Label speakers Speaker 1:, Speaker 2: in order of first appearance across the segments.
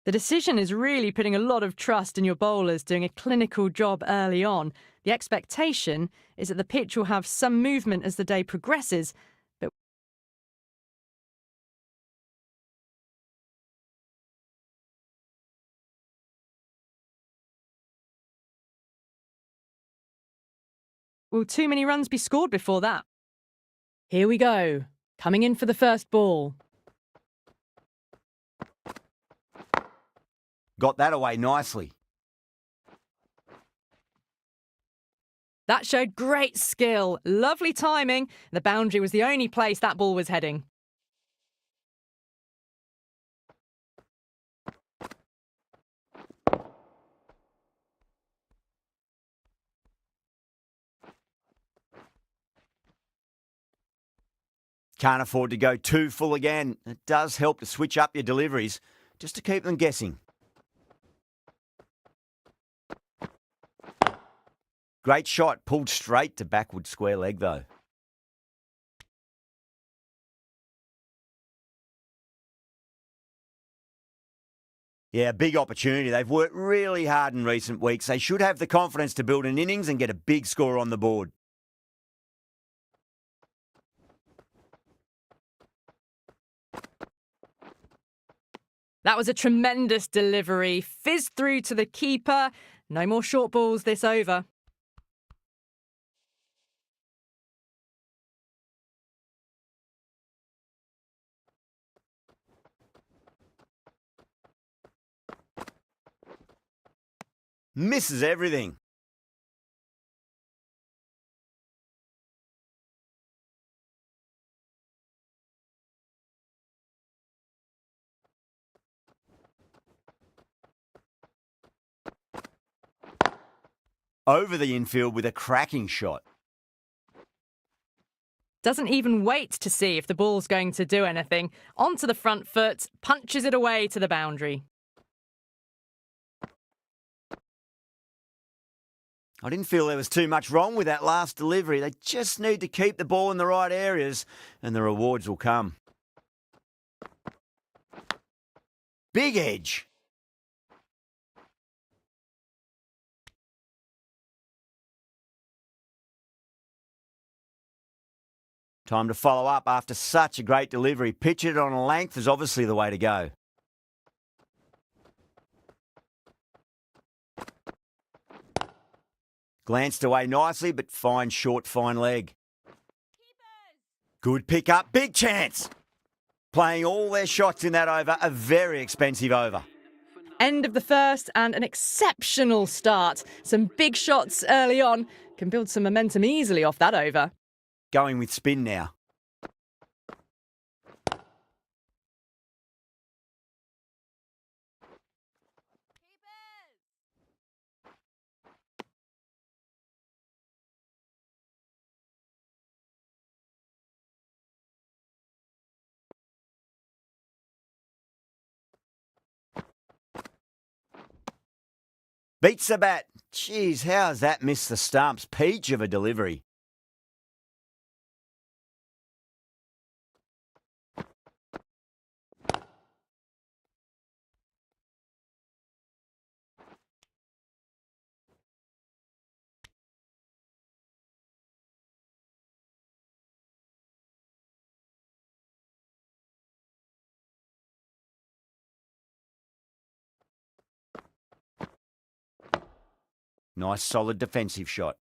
Speaker 1: The decision is really putting a lot of trust in your bowlers doing a clinical job early on. The expectation is that the pitch will have some movement as the day progresses, but will too many runs be scored before that? Here we go. Coming in for the first ball.
Speaker 2: Got that away nicely.
Speaker 1: That showed great skill. Lovely timing. The boundary was the only place that ball was heading.
Speaker 2: Can't afford to go too full again. It does help to switch up your deliveries, just to keep them guessing. Great shot, pulled straight to backward square leg though. Yeah, big opportunity. They've worked really hard in recent weeks. They should have the confidence to build an innings and get a big score on the board.
Speaker 1: That was a tremendous delivery. Fizzed through to the keeper. No more short balls this over.
Speaker 2: Misses everything. Over the infield with a cracking shot.
Speaker 1: Doesn't even wait to see if the ball's going to do anything. Onto the front foot, punches it away to the boundary.
Speaker 2: I didn't feel there was too much wrong with that last delivery. They just need to keep the ball in the right areas and the rewards will come. Big edge. Time to follow up after such a great delivery. Pitch it on a length is obviously the way to go. Glanced away nicely, but fine short, fine leg. Good pick up, big chance. Playing all their shots in that over, a very expensive over.
Speaker 1: End of the first and an exceptional start. Some big shots early on. Can build some momentum easily off that over.
Speaker 2: Going with spin now. Beats the bat. Jeez, how has that missed the stumps? Peach of a delivery. Nice solid defensive shot.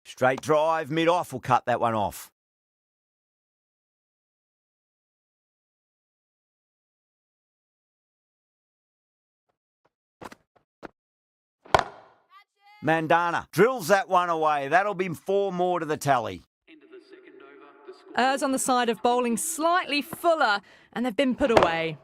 Speaker 2: Straight drive, mid-off will cut that one off. Mandana drills that one away. That'll be 4 more to the tally.
Speaker 1: Errs on the side of bowling slightly fuller, and they've been put away.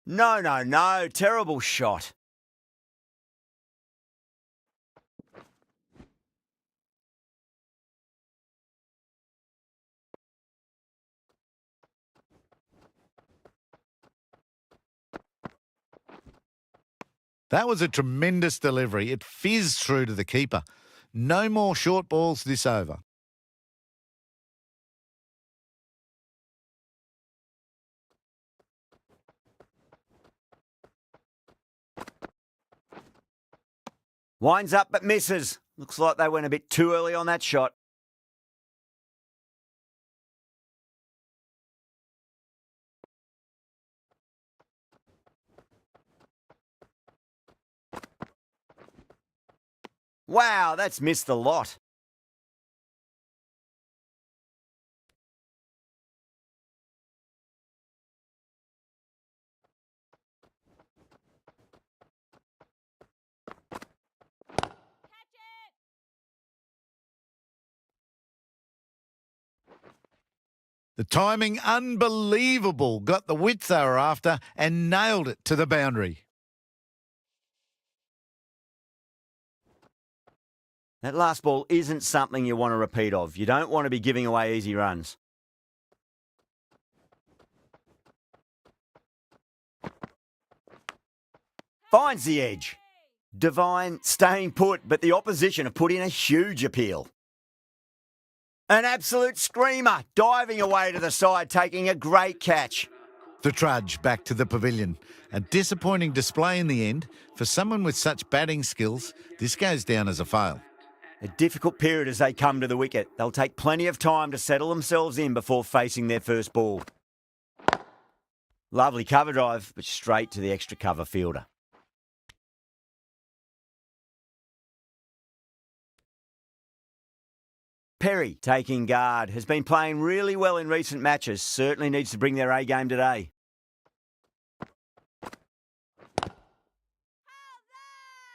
Speaker 2: No, no, no. Terrible shot.
Speaker 3: That was a tremendous delivery. It fizzed through to the keeper. No more short balls this over.
Speaker 2: Winds up but misses. Looks like they went a bit too early on that shot. Wow, that's missed the lot.
Speaker 3: The timing, unbelievable. Got the width they were after and nailed it to the boundary.
Speaker 2: That last ball isn't something you want to repeat of. You don't want to be giving away easy runs. Finds the edge. Devine staying put, but the opposition have put in a huge appeal. An absolute screamer, diving away to the side, taking a great catch.
Speaker 3: The trudge back to the pavilion. A disappointing display in the end. For someone with such batting skills, this goes down as a fail.
Speaker 2: A difficult period as they come to the wicket. They'll take plenty of time to settle themselves in before facing their first ball. Lovely cover drive, but straight to the extra cover fielder. Perry, taking guard, has been playing really well in recent matches. Certainly needs to bring their A game today.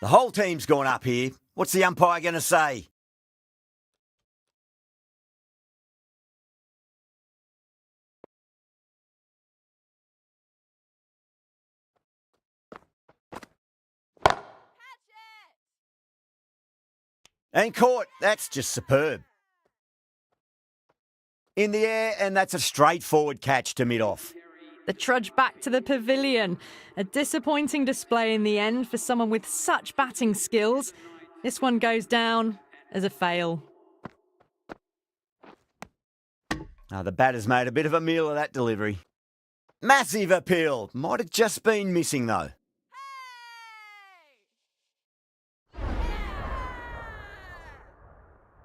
Speaker 2: The whole team's gone up here. What's the umpire going to say? And caught. That's just superb. In the air, and that's a straightforward catch to mid-off.
Speaker 1: The trudge back to the pavilion. A disappointing display in the end for someone with such batting skills. This one goes down as a fail.
Speaker 2: Now the batter's made a bit of a meal of that delivery. Massive appeal. Might have just been missing though.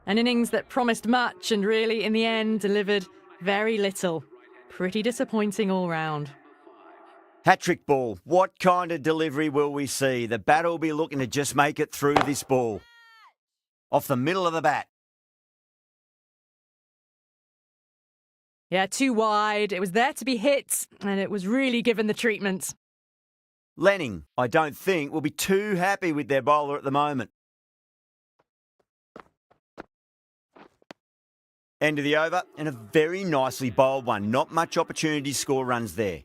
Speaker 1: An innings that promised much and really, in the end, delivered very little. Pretty disappointing all round.
Speaker 2: Hat-trick ball. What kind of delivery will we see? The batter will be looking to just make it through this ball. Off the middle of the bat.
Speaker 1: Yeah, too wide. It was there to be hit, and it was really given the treatment.
Speaker 2: Lenning, I don't think, will be too happy with their bowler at the moment. End of the over, and a very nicely bowled one. Not much opportunity to score runs there.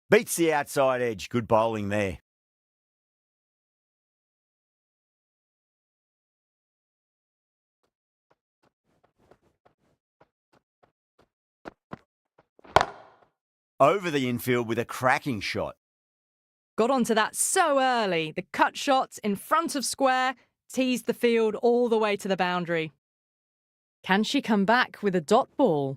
Speaker 2: Beats the outside edge. Good bowling there. Over the infield with a cracking shot.
Speaker 1: Got onto that so early. The cut shot in front of square teased the field all the way to the boundary. Can she come back with a dot ball?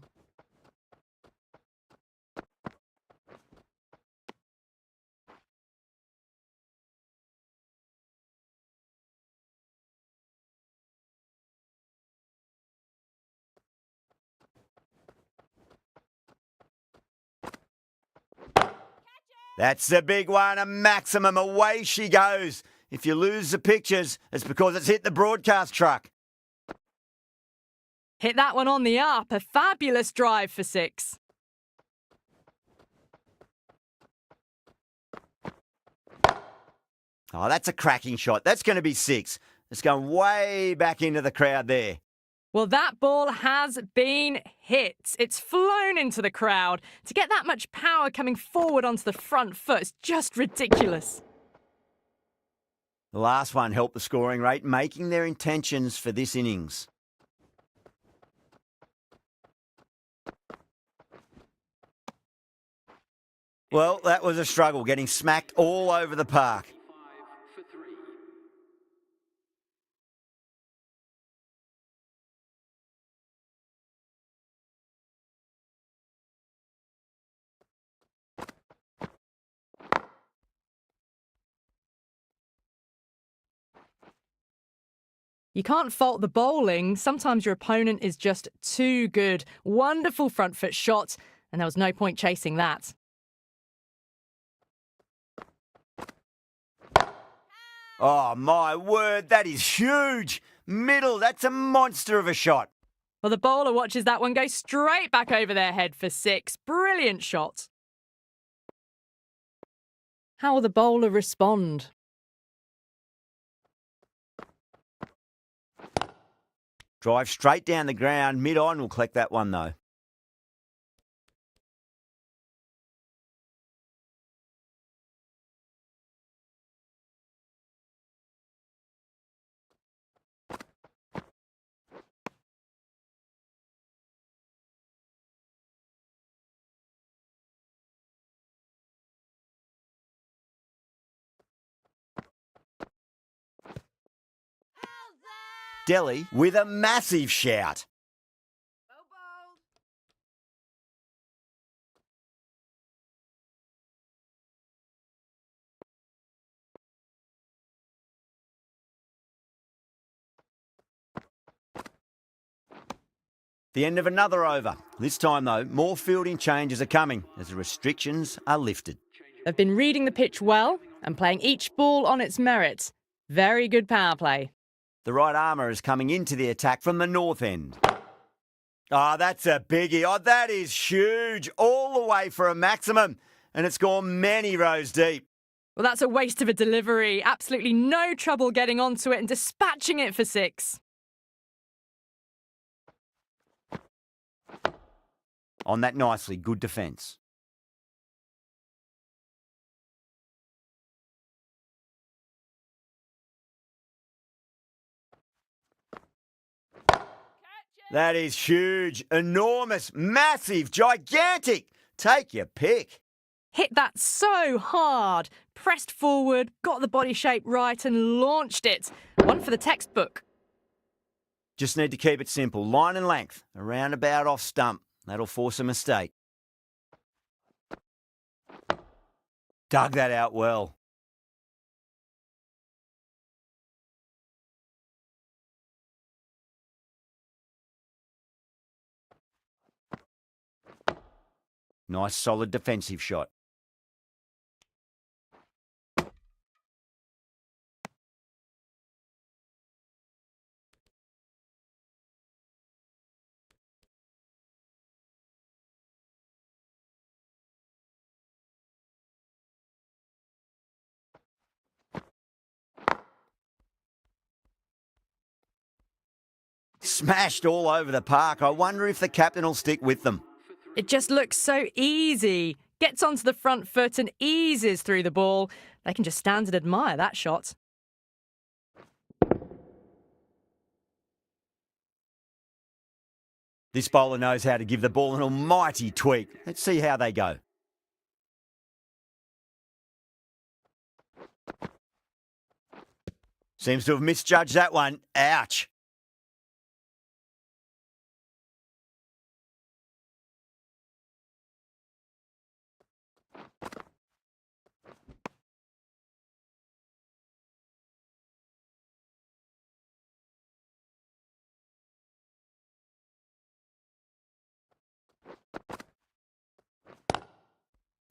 Speaker 2: That's the big one, a maximum. Away she goes. If you lose the pictures, it's because it's hit the broadcast truck.
Speaker 1: Hit that one on the up. A fabulous drive for 6.
Speaker 2: Oh, that's a cracking shot. That's going to be 6. It's going way back into the crowd there.
Speaker 1: Well, that ball has been hit. It's flown into the crowd. To get that much power coming forward onto the front foot is just ridiculous.
Speaker 2: The last one helped the scoring rate, making their intentions for this innings. Well, that was a struggle, getting smacked all over the park.
Speaker 1: You can't fault the bowling. Sometimes your opponent is just too good. Wonderful front foot shot, and there was no point chasing that.
Speaker 2: Oh, my word, that is huge. Middle, that's a monster of a shot.
Speaker 1: Well, the bowler watches that one go straight back over their head for 6. Brilliant shot. How will the bowler respond?
Speaker 2: Drive straight down the ground, mid-on will collect that one though. Delhi with a massive shout. The end of another over. This time, though, more fielding changes are coming as the restrictions are lifted.
Speaker 1: They've been reading the pitch well and playing each ball on its merit. Very good power play.
Speaker 2: The right armour is coming into the attack from the north end. Oh, that's a biggie. Oh, that is huge. All the way for a maximum. And it's gone many rows deep.
Speaker 1: Well, that's a waste of a delivery. Absolutely no trouble getting onto it and dispatching it for 6.
Speaker 2: On that nicely, good defence. That is huge, enormous, massive, gigantic. Take your pick.
Speaker 1: Hit that so hard. Pressed forward, got the body shape right and launched it. One for the textbook.
Speaker 2: Just need to keep it simple. Line and length, around about off stump. That'll force a mistake. Dug that out well. Nice solid defensive shot. Smashed all over the park. I wonder if the captain will stick with them.
Speaker 1: It just looks so easy. Gets onto the front foot and eases through the ball. They can just stand and admire that shot.
Speaker 2: This bowler knows how to give the ball an almighty tweak. Let's see how they go. Seems to have misjudged that one. Ouch.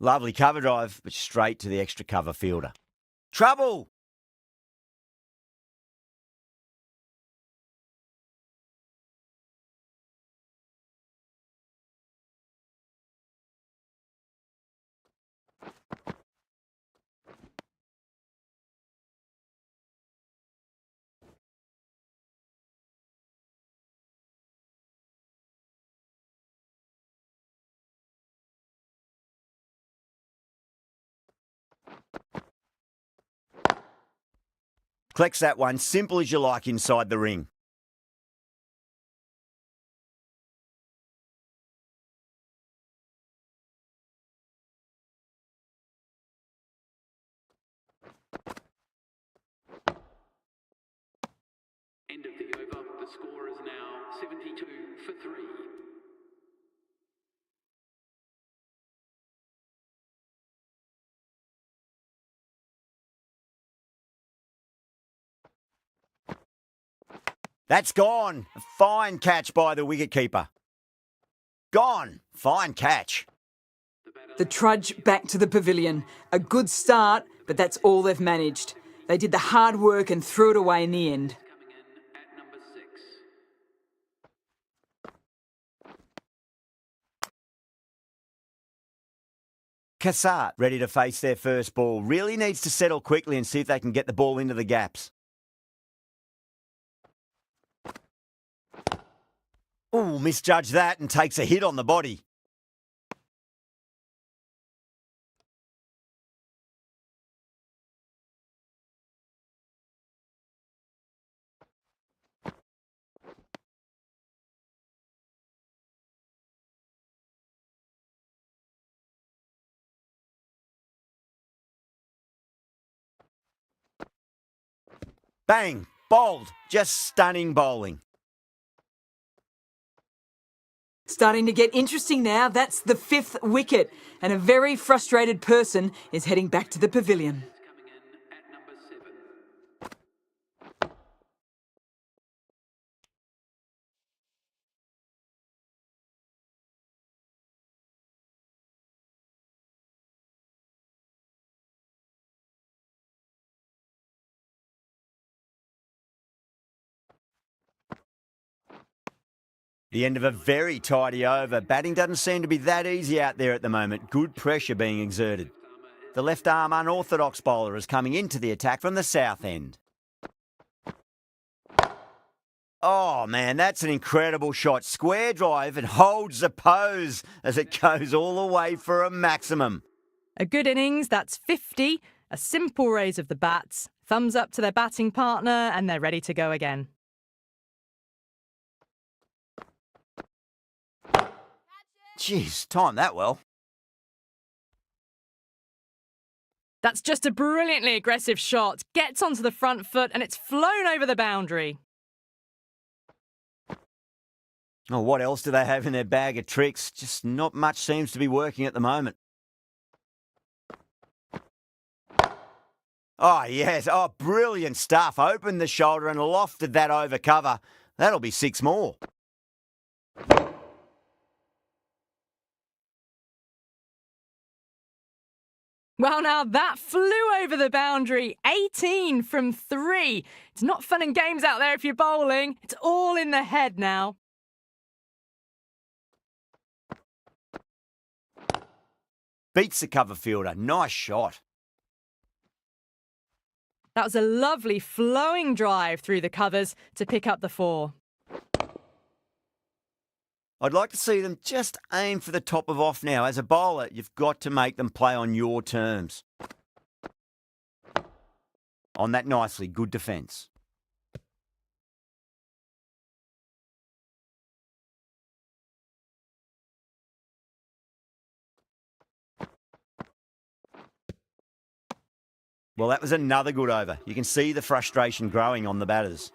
Speaker 2: Lovely cover drive, but straight to the extra cover fielder. Trouble! Collects that one, simple as you like inside the ring.
Speaker 4: End of the over. The score is now 72 for 3.
Speaker 2: That's gone. A fine catch by the wicketkeeper. Gone. Fine catch.
Speaker 5: The trudge back to the pavilion. A good start, but that's all they've managed. They did the hard work and threw it away in the end.
Speaker 4: Coming in at number 6.
Speaker 2: Cassart, ready to face their first ball, really needs to settle quickly and see if they can get the ball into the gaps. Ooh, misjudged that and takes a hit on the body. Bang! Bowled. Just stunning bowling.
Speaker 5: Starting to get interesting now. That's the 5th wicket, and a very frustrated person is heading back to the pavilion.
Speaker 4: Coming in at number 7.
Speaker 2: The end of a very tidy over. Batting doesn't seem to be that easy out there at the moment. Good pressure being exerted. The left arm unorthodox bowler is coming into the attack from the south end. Oh man, that's an incredible shot. Square drive and holds the pose as it goes all the way for a maximum.
Speaker 1: A good innings, that's 50. A simple raise of the bats. Thumbs up to their batting partner, and they're ready to go again.
Speaker 2: Jeez, timed that well.
Speaker 1: That's just a brilliantly aggressive shot. Gets onto the front foot and it's flown over the boundary.
Speaker 2: Oh, what else do they have in their bag of tricks? Just not much seems to be working at the moment. Oh, yes. Oh, brilliant stuff. Opened the shoulder and lofted that over cover. That'll be 6 more.
Speaker 1: Well, now that flew over the boundary. 18 from 3. It's not fun and games out there if you're bowling. It's all in the head now.
Speaker 2: Beats the cover fielder. Nice shot.
Speaker 1: That was a lovely flowing drive through the covers to pick up the 4.
Speaker 2: I'd like to see them just aim for the top of off now. As a bowler, you've got to make them play on your terms. On that nicely, good defence. Well, that was another good over. You can see the frustration growing on the batters.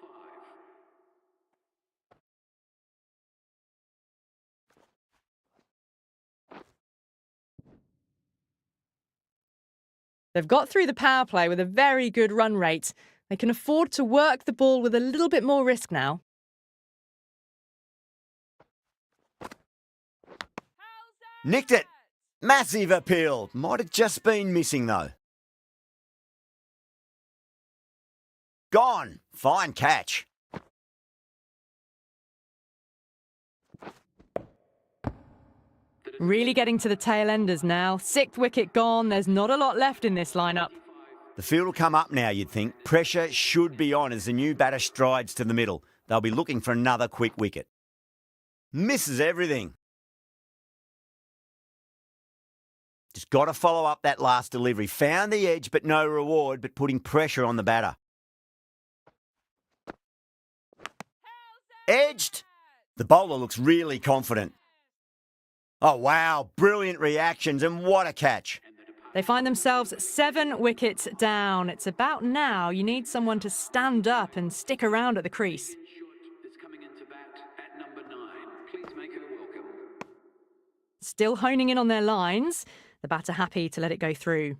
Speaker 1: They've got through the power play with a very good run rate. They can afford to work the ball with a little bit more risk now.
Speaker 2: Nicked it. Massive appeal. Might have just been missing though. Gone. Fine catch.
Speaker 1: Really getting to the tail enders now. 6th wicket gone. There's not a lot left in this lineup.
Speaker 2: The field will come up now, you'd think. Pressure should be on as the new batter strides to the middle. They'll be looking for another quick wicket. Misses everything. Just got to follow up that last delivery. Found the edge, but no reward, but putting pressure on the batter. Edged. The bowler looks really confident. Oh, wow. Brilliant reactions, and what a catch.
Speaker 1: They find themselves 7 wickets down. It's about now you need someone to stand up and stick around at the crease.
Speaker 4: Is coming into bat at number 9. Please make her welcome.
Speaker 1: Still honing in on their lines, the batter happy to let it go through.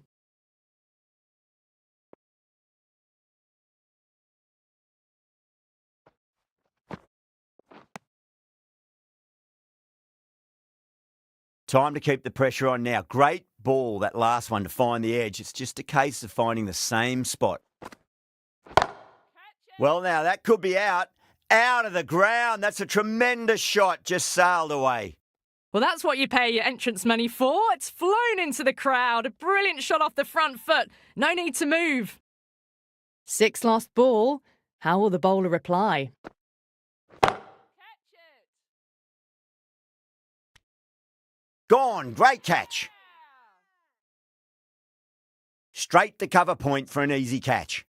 Speaker 2: Time to keep the pressure on now. Great ball, that last one, to find the edge. It's just a case of finding the same spot. Well, now, that could be out. Out of the ground. That's a tremendous shot. Just sailed away.
Speaker 1: Well, that's what you pay your entrance money for. It's flown into the crowd. A brilliant shot off the front foot. No need to move. 6 lost ball. How will the bowler reply?
Speaker 2: Gone. Great catch. Straight to cover point for an easy catch.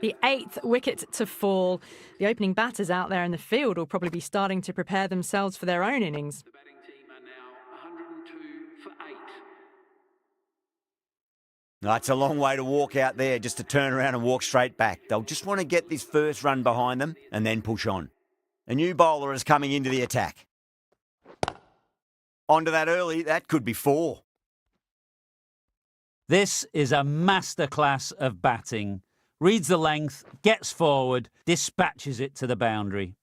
Speaker 1: The 8th wicket to fall. The opening batters out there in the field will probably be starting to prepare themselves for their own innings.
Speaker 4: The batting team are now 102 for 8.
Speaker 2: That's a long way to walk out there just to turn around and walk straight back. They'll just want to get this first run behind them and then push on. A new bowler is coming into the attack. Onto that early, that could be 4.
Speaker 6: This is a masterclass of batting. Reads the length, gets forward, dispatches it to the boundary.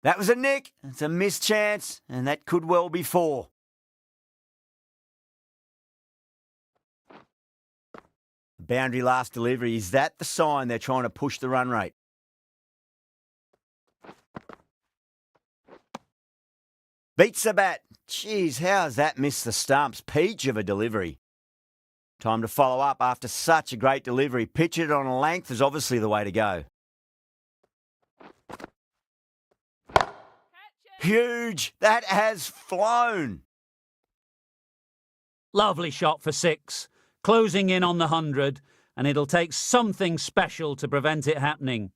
Speaker 2: That was a nick. It's a missed chance, and that could well be 4. Boundary last delivery. Is that the sign they're trying to push the run rate? Beats the bat. Jeez, how has that missed the stumps? Peach of a delivery. Time to follow up after such a great delivery. Pitch it on a length is obviously the way to go. Huge. That has flown.
Speaker 6: Lovely shot for 6. Closing in on the 100, and it'll take something special to prevent it happening.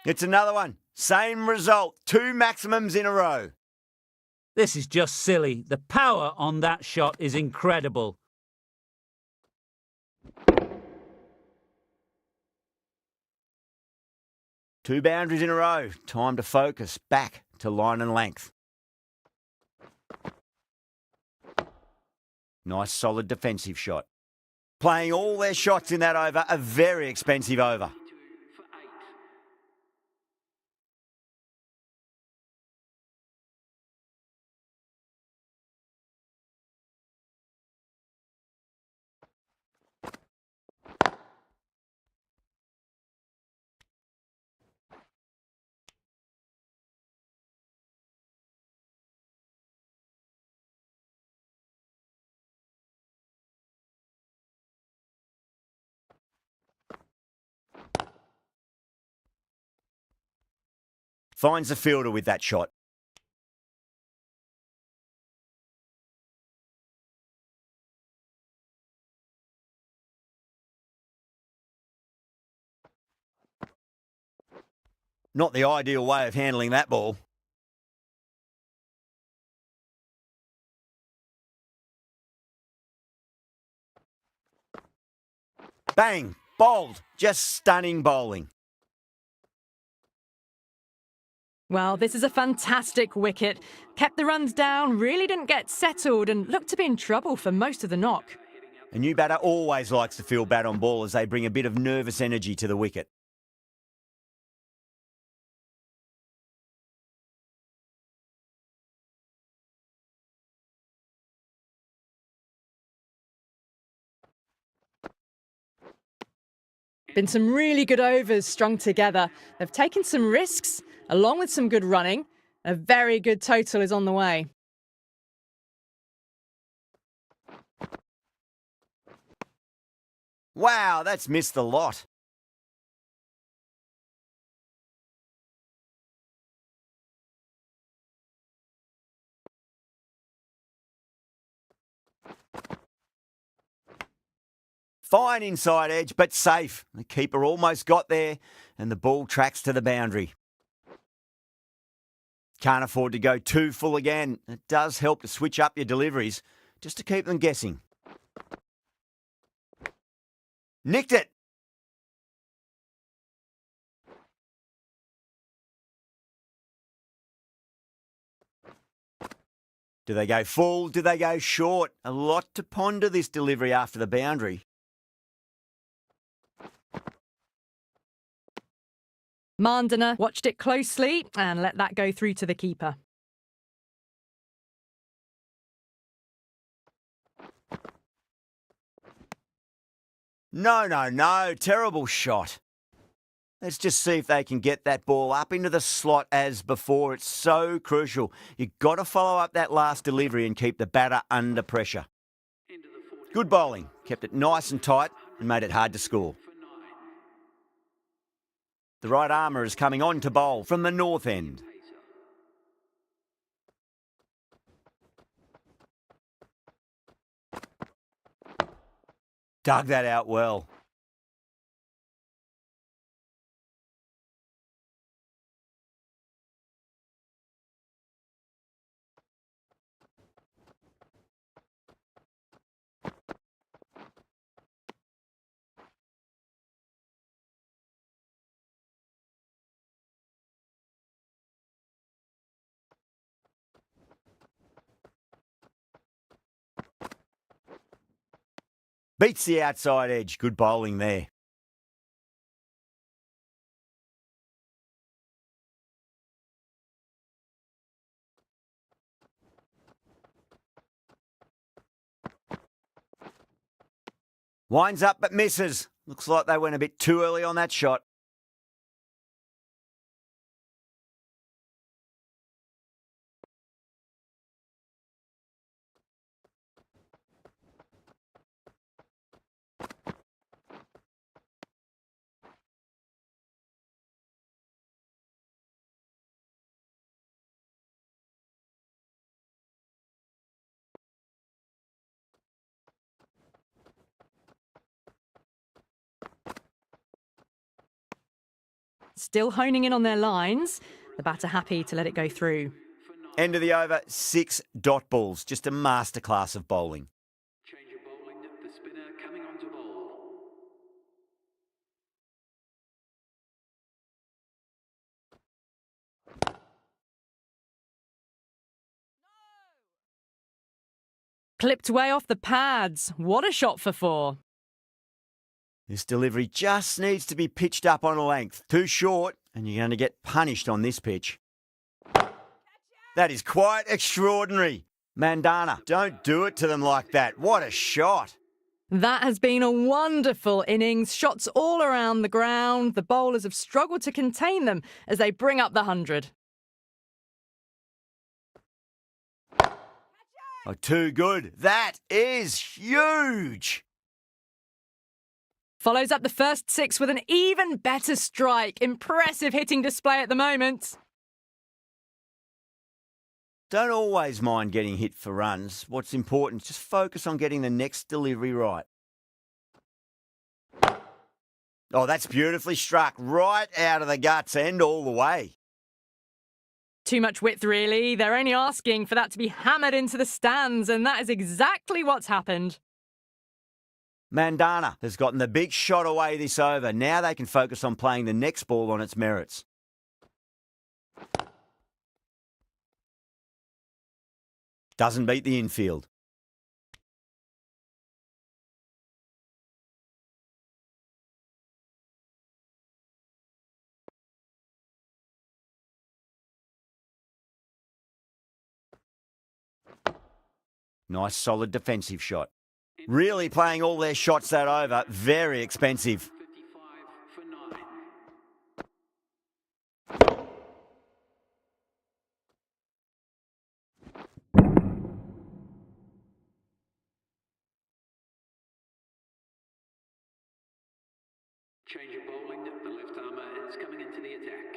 Speaker 2: It's another one. Same result. 2 maximums in a row.
Speaker 6: This is just silly. The power on that shot is incredible.
Speaker 2: Two boundaries in a row. Time to focus. Back to line and length. Nice solid defensive shot. Playing all their shots in that over, a very expensive over.
Speaker 4: For 8.
Speaker 2: Finds the fielder with that shot. Not the ideal way of handling that ball. Bang! Bowled. Just stunning bowling.
Speaker 1: Well, this is a fantastic wicket. Kept the runs down, really didn't get settled and looked to be in trouble for most of the knock.
Speaker 2: A new batter always likes to feel bat on ball as they bring a bit of nervous energy to the wicket.
Speaker 1: Been some really good overs strung together. They've taken some risks, along with some good running. A very good total is on the way.
Speaker 2: Wow, that's missed the lot. Fine inside edge, but safe. The keeper almost got there, and the ball tracks to the boundary. Can't afford to go too full again. It does help to switch up your deliveries, just to keep them guessing. Nicked it. Do they go full? Do they go short? A lot to ponder this delivery after the boundary.
Speaker 1: Mandana watched it closely and let that go through to the keeper.
Speaker 2: No. Terrible shot. Let's just see if they can get that ball up into the slot as before. It's so crucial. You've got to follow up that last delivery and keep the batter under pressure. Good bowling. Kept it nice and tight and made it hard to score. The right armour is coming on to bowl from the north end. Dug that out well. Beats the outside edge. Good bowling there. Winds up but misses. Looks like they went a bit too early on that shot.
Speaker 1: Still honing in on their lines. The batter happy to let it go through.
Speaker 2: End of the over, 6 dot balls. Just a masterclass of bowling.
Speaker 4: Change of bowling, the spinner coming on to bowl.
Speaker 1: Clipped way off the pads. What a shot for 4.
Speaker 2: This delivery just needs to be pitched up on a length. Too short, and you're going to get punished on this pitch. That is quite extraordinary. Mandana, don't do it to them like that. What a shot.
Speaker 1: That has been a wonderful innings. Shots all around the ground. The bowlers have struggled to contain them as they bring up the 100.
Speaker 2: Oh, too good. That is huge.
Speaker 1: Follows up the first 6 with an even better strike. Impressive hitting display at the moment.
Speaker 2: Don't always mind getting hit for runs. What's important is just focus on getting the next delivery right. Oh, that's beautifully struck. Right out of the guts and all the way.
Speaker 1: Too much width, really. They're only asking for that to be hammered into the stands, and that is exactly what's happened.
Speaker 2: Mandana has gotten the big shot away this over. Now they can focus on playing the next ball on its merits. Doesn't beat the infield. Nice solid defensive shot. Really playing all their shots that over. Very expensive.
Speaker 4: 55 for 9. Change of bowling, the left armour is coming into the attack.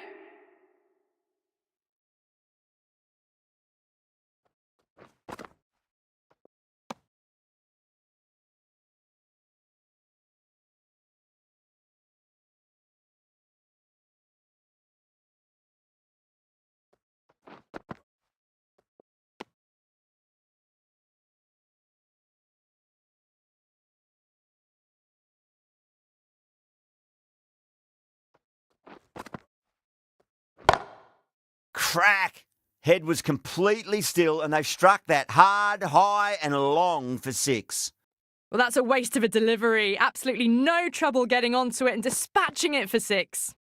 Speaker 2: crack. Head was completely still and they've struck that hard, high and long for 6.
Speaker 1: Well, that's a waste of a delivery. Absolutely no trouble getting onto it and dispatching it for 6.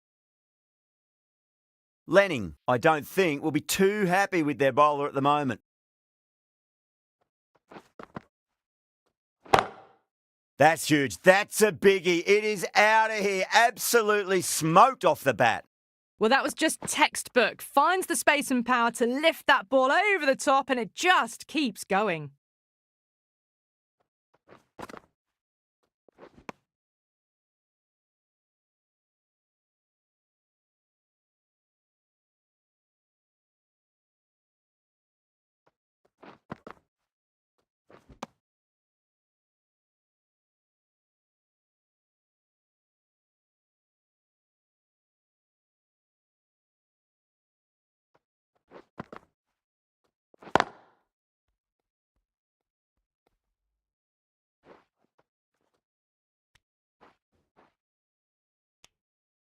Speaker 2: Lenning, I don't think, will be too happy with their bowler at the moment. That's huge. That's a biggie. It is out of here. Absolutely smoked off the bat.
Speaker 1: Well, that was just textbook. Finds the space and power to lift that ball over the top and it just keeps going.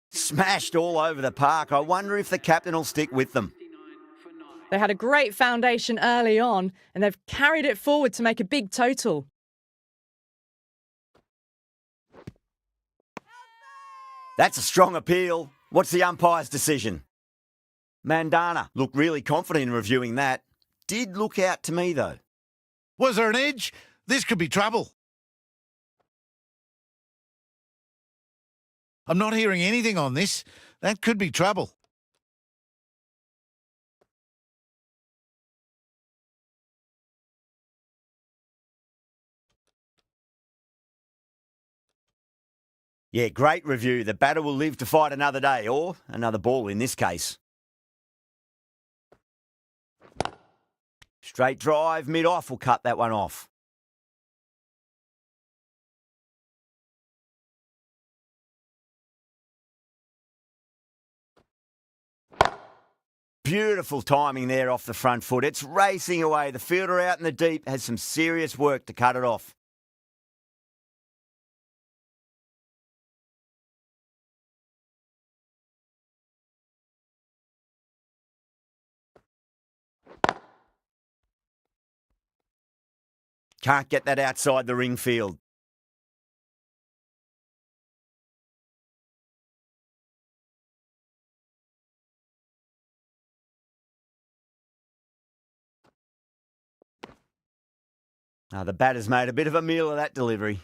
Speaker 2: Smashed all over the park. I wonder if the captain will stick with them.
Speaker 1: They had a great foundation early on and they've carried it forward to make a big total.
Speaker 2: That's a strong appeal. What's the umpire's decision? Mandana looked really confident in reviewing that. Did look out to me, though.
Speaker 3: Was there an edge? This could be trouble. I'm not hearing anything on this. That could be trouble.
Speaker 2: Yeah, great review. The batter will live to fight another day, or another ball in this case. Straight drive, mid-off will cut that one off. Beautiful timing there off the front foot. It's racing away. The fielder out in the deep has some serious work to cut it off. Can't get that outside the ring field. The batter's made a bit of a meal of that delivery.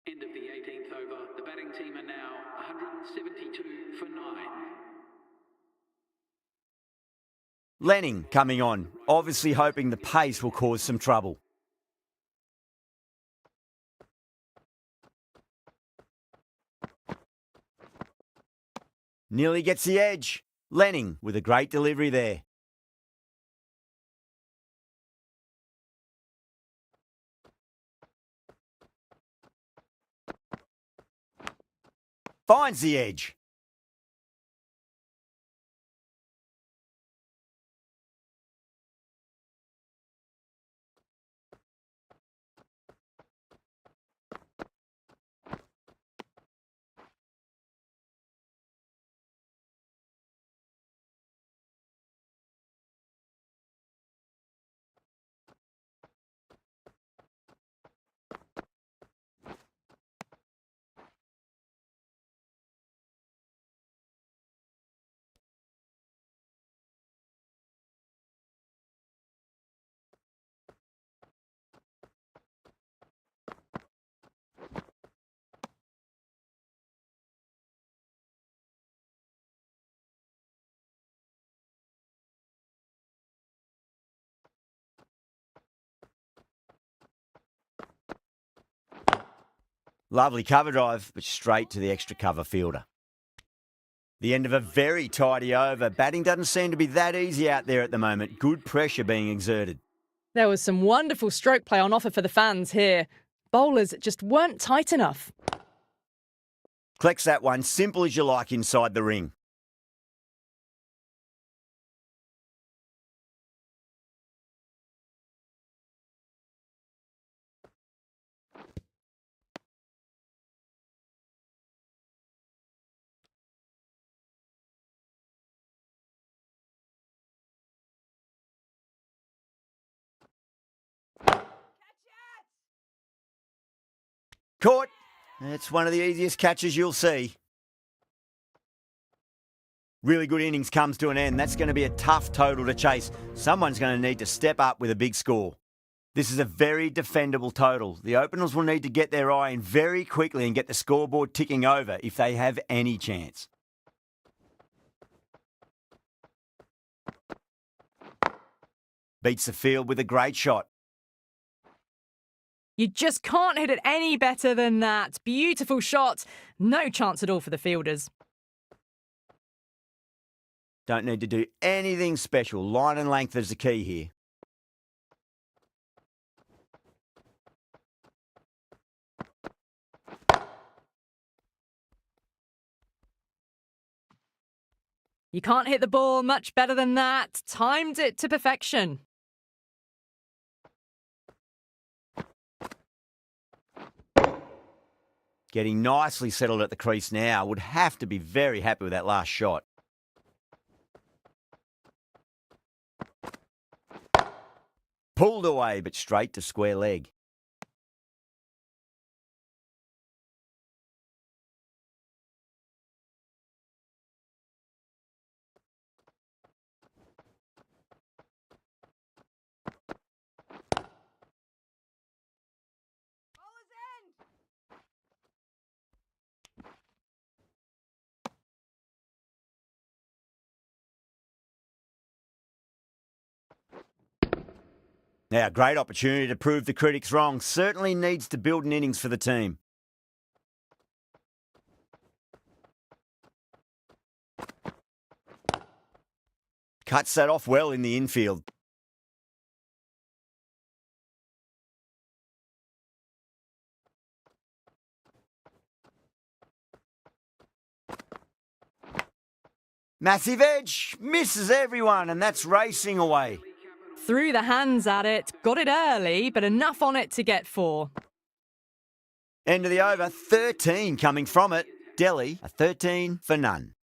Speaker 4: End of the 18th over. The batting team are now 172 for 9.
Speaker 2: Lenning coming on, obviously hoping the pace will cause some trouble. Nearly gets the edge. Lenning with a great delivery there. Finds the edge. Lovely cover drive, but straight to the extra cover fielder. The end of a very tidy over. Batting doesn't seem to be that easy out there at the moment. Good pressure being exerted.
Speaker 1: There was some wonderful stroke play on offer for the fans here. Bowlers just weren't tight enough.
Speaker 2: Collects that one, simple as you like inside the ring. Caught. It's one of the easiest catches you'll see. Really good innings comes to an end. That's going to be a tough total to chase. Someone's going to need to step up with a big score. This is a very defendable total. The openers will need to get their eye in very quickly and get the scoreboard ticking over if they have any chance. Beats the field with a great shot.
Speaker 1: You just can't hit it any better than that. Beautiful shot. No chance at all for the fielders.
Speaker 2: Don't need to do anything special. Line and length is the key here.
Speaker 1: You can't hit the ball much better than that. Timed it to perfection.
Speaker 2: Getting nicely settled at the crease now. Would have to be very happy with that last shot. Pulled away, but straight to square leg. Now, great opportunity to prove the critics wrong. Certainly needs to build an innings for the team. Cuts that off well in the infield. Massive edge. Misses everyone, and that's racing away.
Speaker 1: Threw the hands at it, got it early, but enough on it to get 4.
Speaker 2: End of the over, 13 coming from it. Delhi, a 13 for none.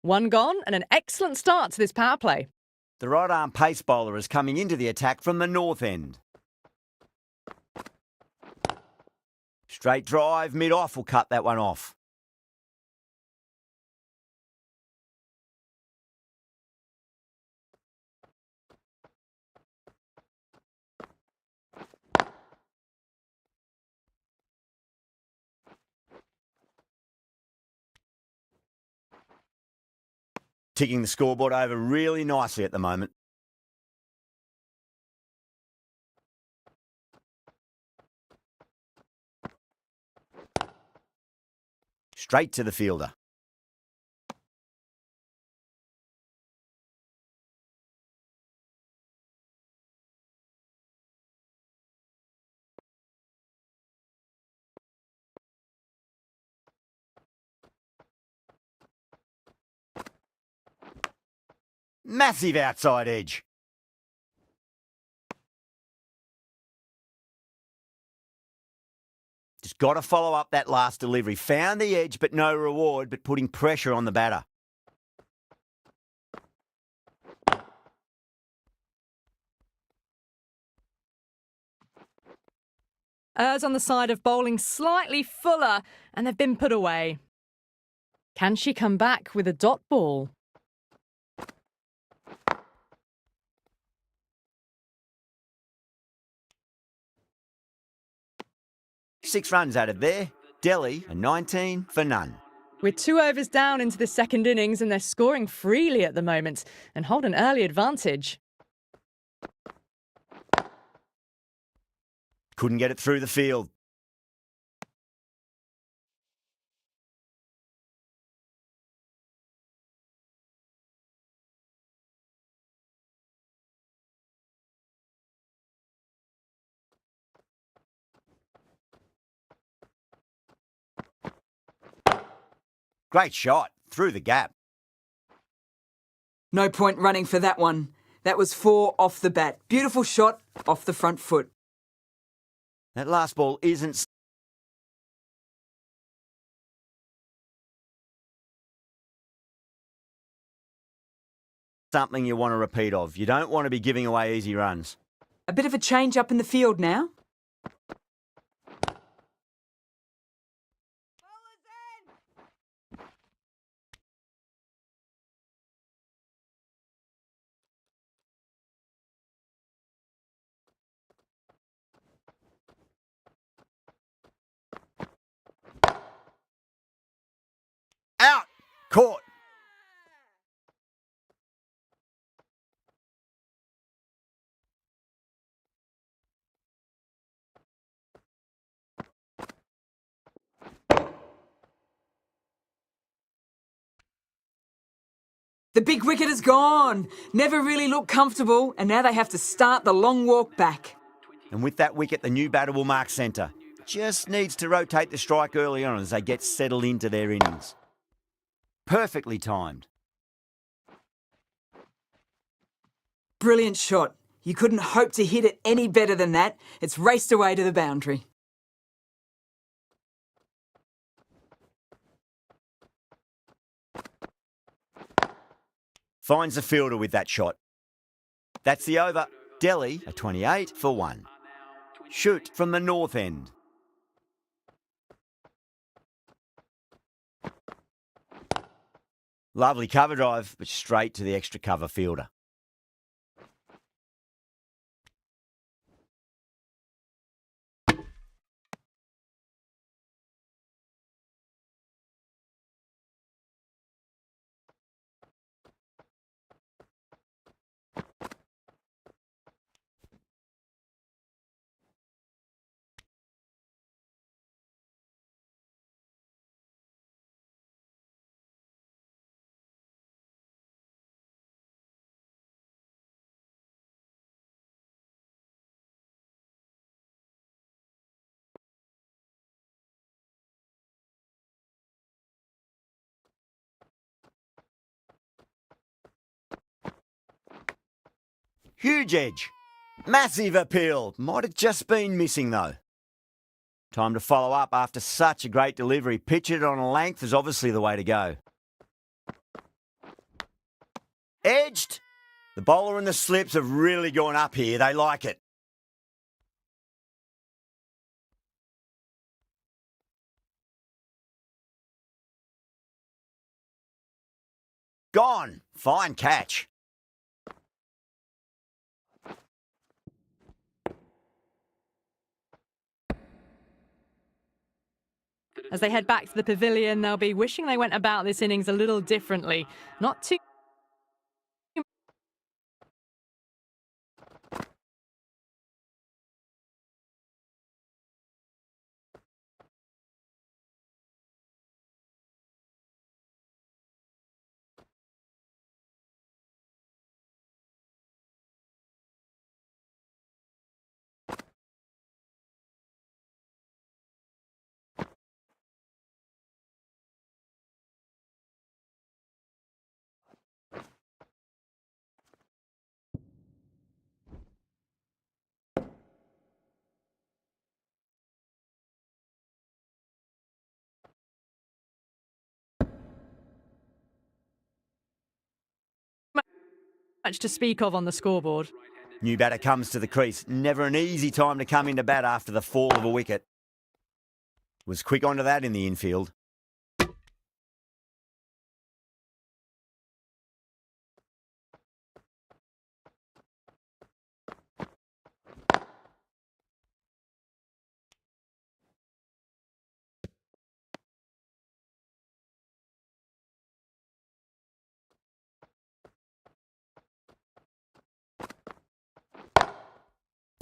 Speaker 1: 1 gone and an excellent start to this power play.
Speaker 2: The right-arm pace bowler is coming into the attack from the north end. Straight drive, mid-off will cut that one off. Ticking the scoreboard over really nicely at the moment. Straight to the fielder. Massive outside edge. Just got to follow up that last delivery. Found the edge, but no reward, but putting pressure on the batter.
Speaker 1: Errs on the side of bowling slightly fuller, and they've been put away. Can she come back with a dot ball?
Speaker 2: Six runs added there. Delhi, a 19 for none.
Speaker 1: We're 2 overs down into the second innings, and they're scoring freely at the moment and hold an early advantage.
Speaker 2: Couldn't get it through the field. Great shot, through the gap.
Speaker 5: No point running for that one. That was 4 off the bat. Beautiful shot off the front foot.
Speaker 2: That last ball isn't something you want to repeat of. You don't want to be giving away easy runs.
Speaker 5: A bit of a change up in the field now.
Speaker 2: Caught.
Speaker 5: The big wicket is gone. Never really looked comfortable, and now they have to start the long walk back.
Speaker 2: And with that wicket, the new batter will mark centre. Just needs to rotate the strike early on as they get settled into their innings. Perfectly timed.
Speaker 5: Brilliant shot. You couldn't hope to hit it any better than that. It's raced away to the boundary.
Speaker 2: Finds the fielder with that shot. That's the over. Delhi a 28 for 1. Shoot from the north end. Lovely cover drive, but straight to the extra cover fielder. Huge edge. Massive appeal. Might have just been missing though. Time to follow up after such a great delivery. Pitch it on a length is obviously the way to go. Edged. The bowler and the slips have really gone up here. They like it. Gone. Fine catch.
Speaker 1: As they head back to the pavilion, they'll be wishing they went about this innings a little differently. Not too much to speak of on the scoreboard.
Speaker 2: New batter comes to the crease. Never an easy time to come into bat after the fall of a wicket. Was quick onto that in the infield.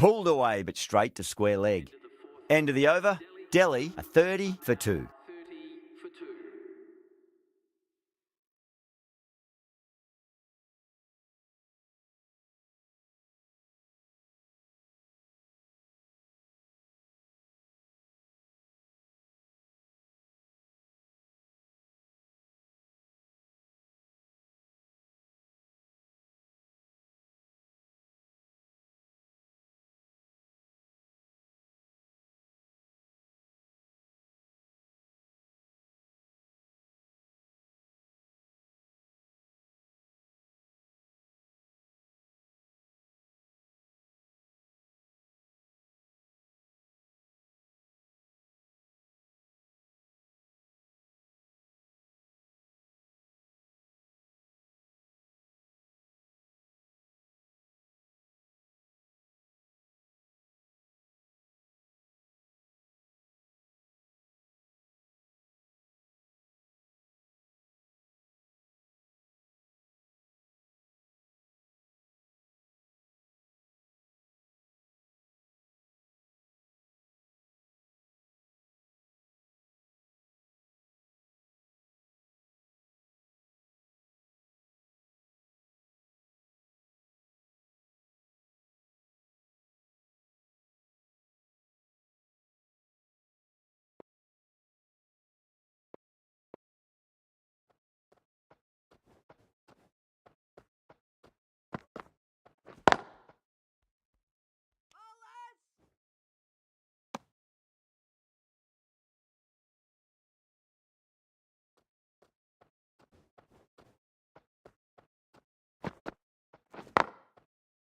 Speaker 2: Pulled away, but straight to square leg. End of the over. Delhi a 30 for 2.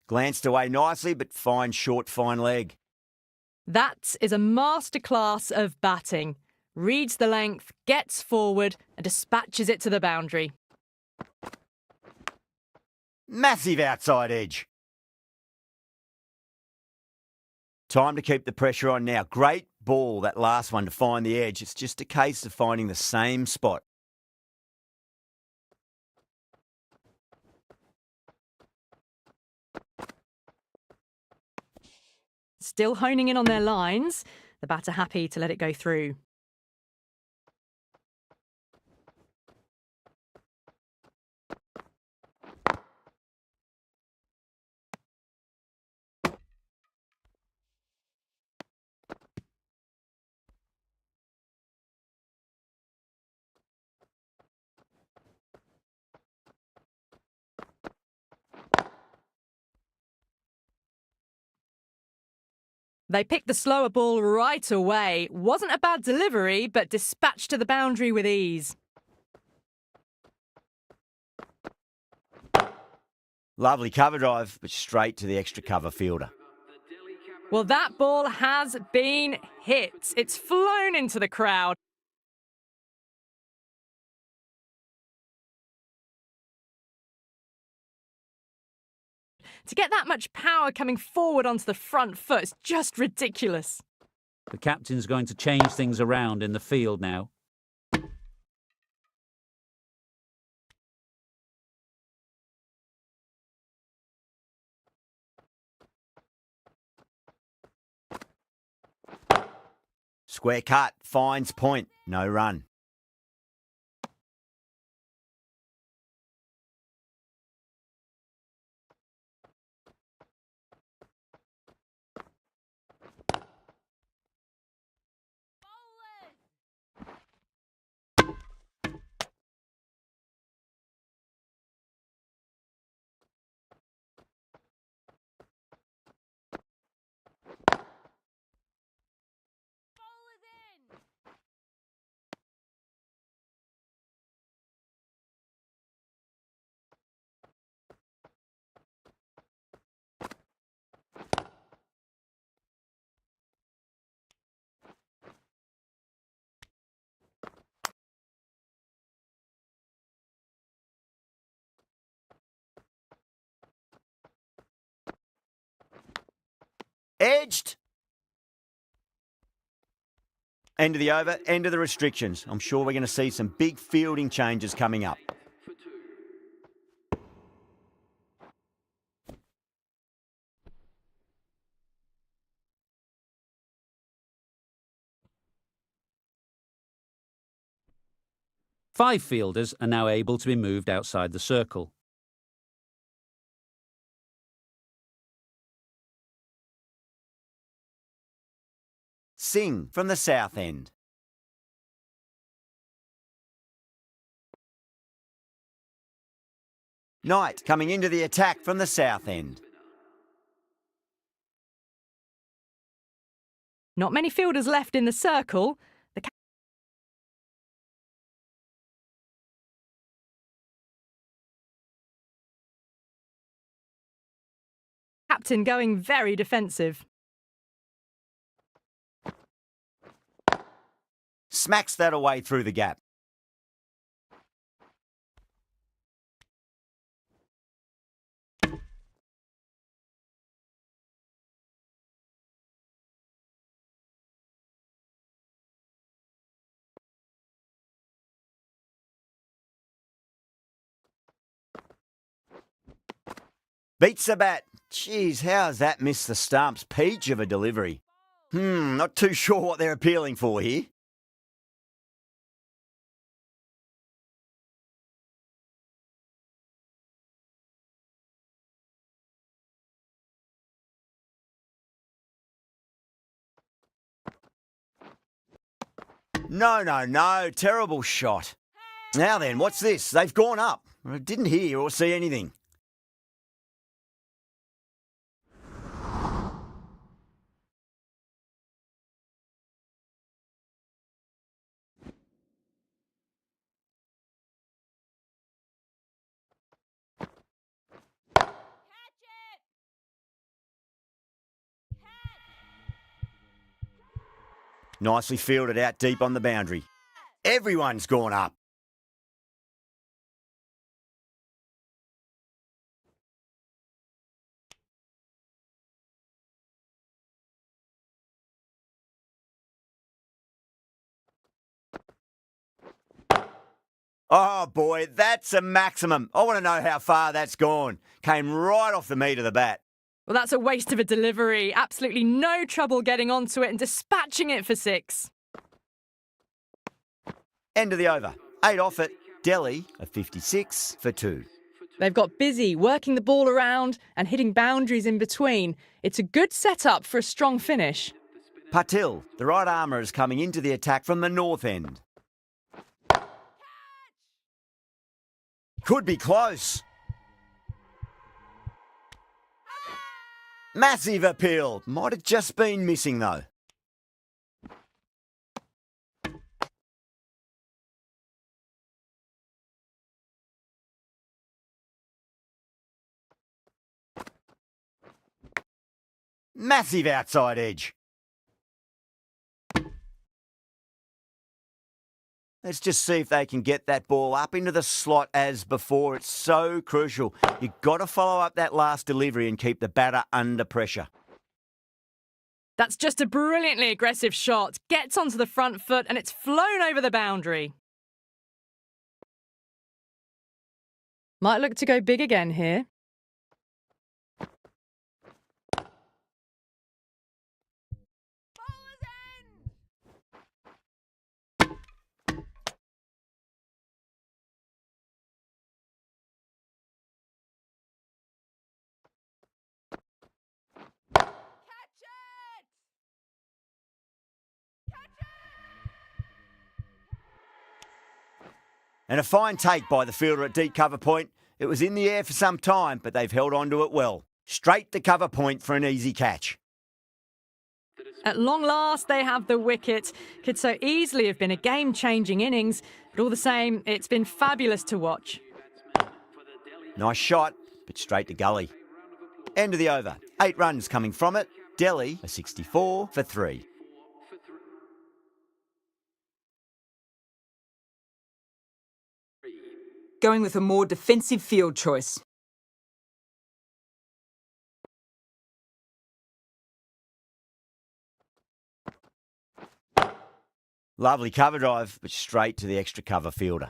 Speaker 2: Glanced away nicely, but fine leg.
Speaker 1: That is a masterclass of batting. Reads the length, gets forward, and dispatches it to the boundary.
Speaker 2: Massive outside edge. Time to keep the pressure on now. Great ball, that last one, to find the edge. It's just a case of finding the same spot.
Speaker 1: Still honing in on their lines. The batter happy to let it go through. They picked the slower ball right away. Wasn't a bad delivery, but dispatched to the boundary with ease.
Speaker 2: Lovely cover drive, but straight to the extra cover fielder.
Speaker 1: Well, that ball has been hit. It's flown into the crowd. To get that much power coming forward onto the front foot is just ridiculous.
Speaker 6: The captain's going to change things around in the field now.
Speaker 2: Square cut, finds point, no run. Edged. End of the over, end of the restrictions. I'm sure we're going to see some big fielding changes coming up.
Speaker 4: For 2.
Speaker 6: 5 fielders are now able to be moved outside the circle.
Speaker 2: Singh from the south end. Knight coming into the attack from the south end.
Speaker 1: Not many fielders left in the circle. The captain going very defensive.
Speaker 2: Smacks that away through the gap. Beats the bat. Jeez, how has that missed the stumps? Peach of a delivery. Not too sure what they're appealing for here. No. Terrible shot. Now then, what's this? They've gone up. I didn't hear or see anything. Nicely fielded out deep on the boundary. Everyone's gone up. Oh boy, that's a maximum. I want to know how far that's gone. Came right off the meat of the bat.
Speaker 1: Well, that's a waste of a delivery. Absolutely no trouble getting onto it and dispatching it for 6.
Speaker 2: End of the over. 8 off it. Delhi, a 56 for 2.
Speaker 1: They've got busy working the ball around and hitting boundaries in between. It's a good setup for a strong finish.
Speaker 2: Patil, the right armour, is coming into the attack from the north end. Could be close. Massive appeal. Might have just been missing though. Massive outside edge. Let's just see if they can get that ball up into the slot as before. It's so crucial. You've got to follow up that last delivery and keep the batter under pressure.
Speaker 1: That's just a brilliantly aggressive shot. Gets onto the front foot and it's flown over the boundary. Might look to go big again here.
Speaker 2: And a fine take by the fielder at deep cover point. It was in the air for some time, but they've held on to it well. Straight to cover point for an easy catch.
Speaker 1: At long last, they have the wicket. Could so easily have been a game-changing innings, but all the same, it's been fabulous to watch.
Speaker 2: Nice shot, but straight to gully. End of the over. 8 runs coming from it. Delhi, a 64 for 3.
Speaker 5: Going with a more defensive field choice.
Speaker 2: Lovely cover drive, but straight to the extra cover fielder.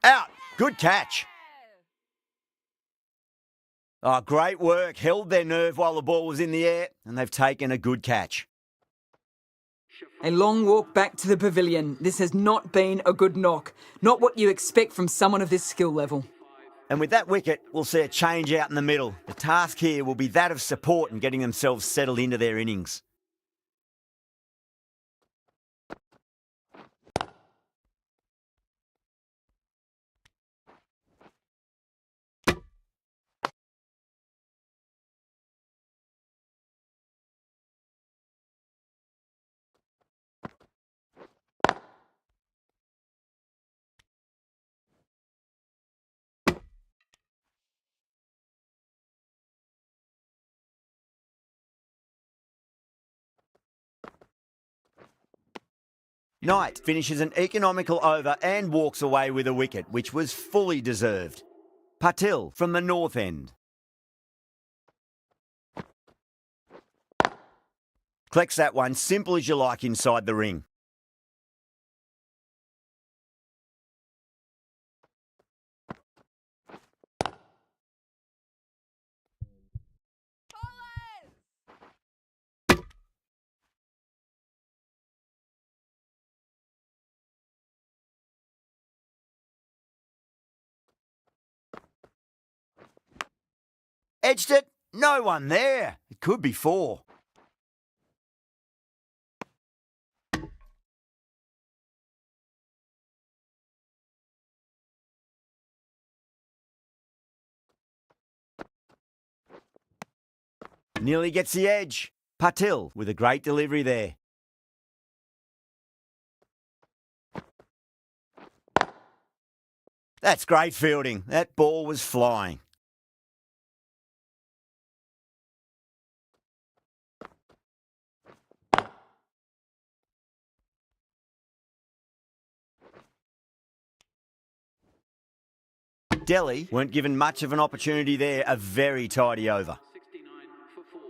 Speaker 2: Out. Good catch. Oh, great work. Held their nerve while the ball was in the air, and they've taken a good catch.
Speaker 5: A long walk back to the pavilion. This has not been a good knock. Not what you expect from someone of this skill level.
Speaker 2: And with that wicket, we'll see a change out in the middle. The task here will be that of support and getting themselves settled into their innings. Knight finishes an economical over and walks away with a wicket, which was fully deserved. Patil from the north end. Collects that one simple as you like inside the ring. Edged it. No one there. It could be 4. Nearly gets the edge. Patil with a great delivery there. That's great fielding. That ball was flying. Delhi weren't given much of an opportunity there. A very tidy over.
Speaker 4: 69 for 4.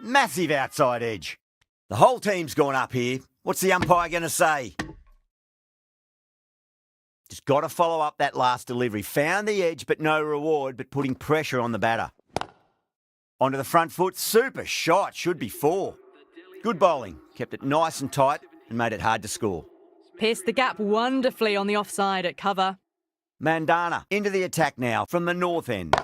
Speaker 2: Massive outside edge. The whole team's gone up here. What's the umpire going to say? Just got to follow up that last delivery. Found the edge, but no reward, but putting pressure on the batter. Onto the front foot. Super shot. Should be 4. Good bowling. Kept it nice and tight and made it hard to score.
Speaker 1: Pierced the gap wonderfully on the offside at cover.
Speaker 2: Mandana into the attack now from the north end.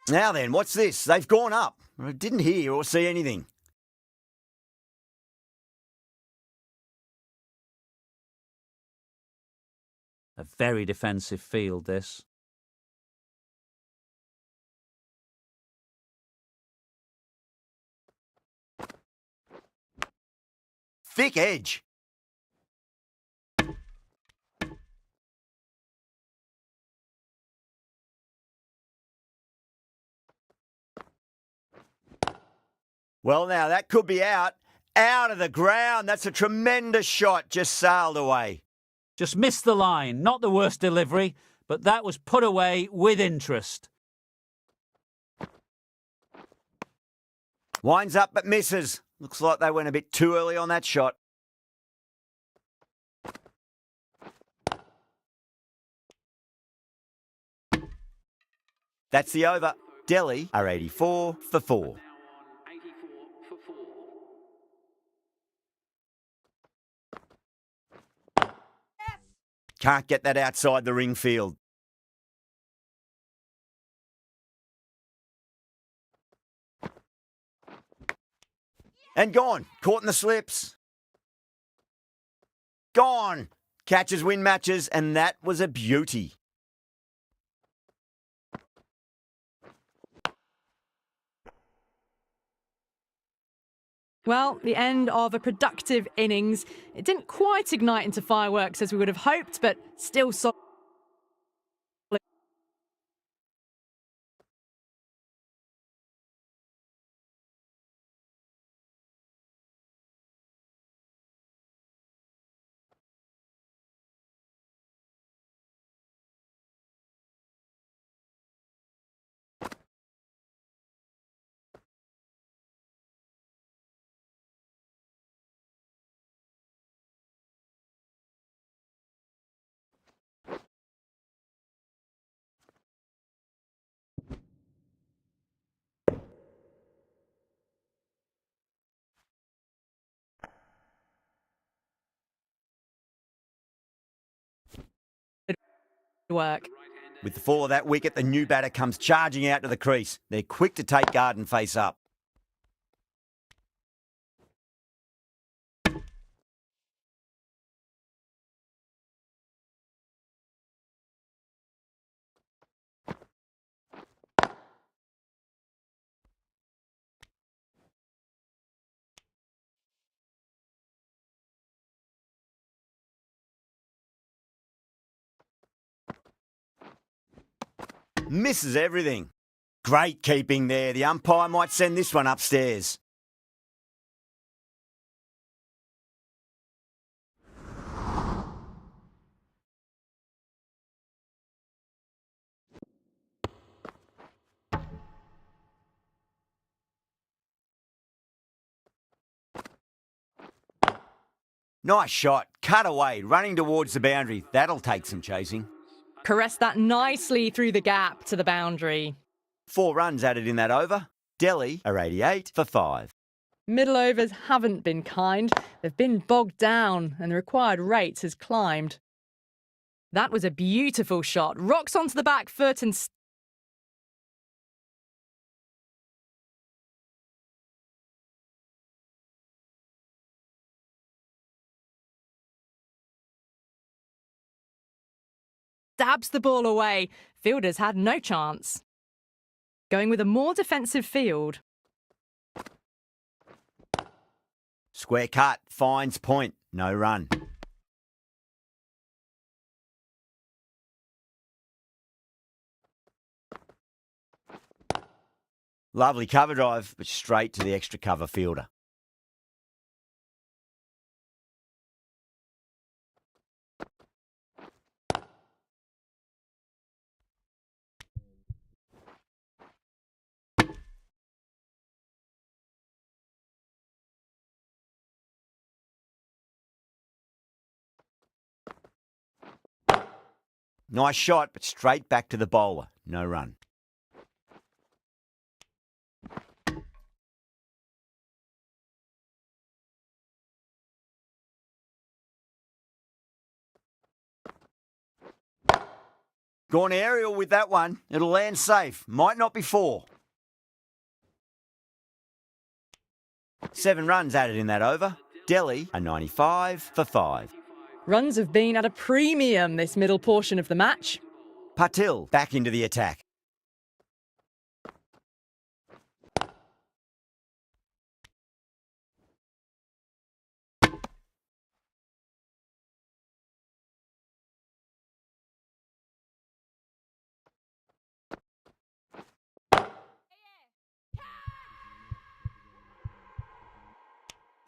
Speaker 2: Now then, what's this? They've gone up. I didn't hear or see anything.
Speaker 6: A very defensive field, this.
Speaker 2: Thick edge. Well, now that could be out. Out of the ground. That's a tremendous shot. Just sailed away.
Speaker 6: Just missed the line. Not the worst delivery, but that was put away with interest.
Speaker 2: Winds up but misses. Looks like they went a bit too early on that shot. That's the over. Delhi are 84 for 4.
Speaker 4: Now on 84 for 4.
Speaker 2: Can't get that outside the ring field. And gone. Caught in the slips. Gone. Catches win matches, and that was a beauty.
Speaker 1: Well, the end of a productive innings. It didn't quite ignite into fireworks as we would have hoped, but still solid. Work.
Speaker 2: With the fall of that wicket, the new batter comes charging out to the crease. They're quick to take guard and face up. Misses everything. Great keeping there. The umpire might send this one upstairs. Nice shot. Cut away, running towards the boundary. That'll take some chasing.
Speaker 1: Caressed that nicely through the gap to the boundary.
Speaker 2: 4 runs added in that over. Delhi are 88 for 5.
Speaker 1: Middle overs haven't been kind. They've been bogged down and the required rate has climbed. That was a beautiful shot. Rocks onto the back foot and stabs the ball away. Fielders had no chance. Going with a more defensive field.
Speaker 2: Square cut, finds point, no run. Lovely cover drive, but straight to the extra cover fielder. Nice shot, but straight back to the bowler. No run. Gone aerial with that one. It'll land safe. Might not be 4. 7 runs added in that over. Delhi are 95 for 5.
Speaker 1: Runs have been at a premium this middle portion of the match.
Speaker 2: Patil back into the attack.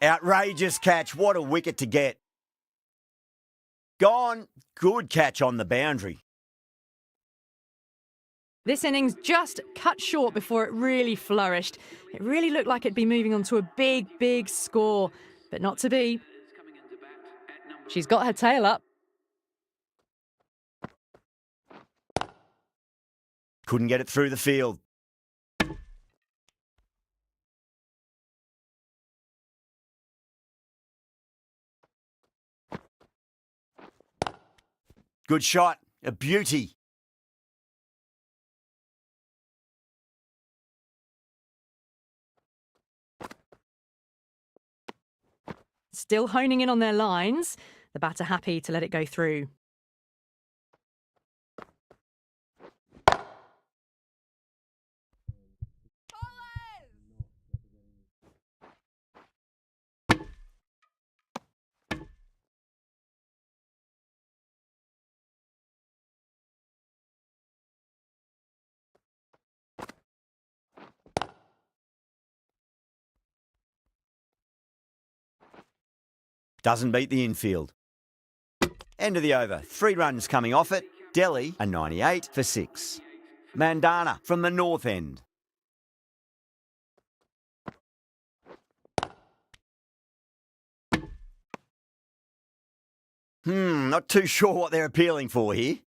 Speaker 2: Outrageous catch. What a wicket to get. Gone. Good catch on the boundary.
Speaker 1: This innings just cut short before it really flourished. It really looked like it'd be moving on to a big, big score, but not to be. She's got her tail up.
Speaker 2: Couldn't get it through the field. Good shot. A beauty.
Speaker 1: Still honing in on their lines. The batter happy to let it go through.
Speaker 2: Doesn't beat the infield. End of the over. 3 runs coming off it. Delhi are 98 for 6. Mandana from the north end. Not too sure what they're appealing for here.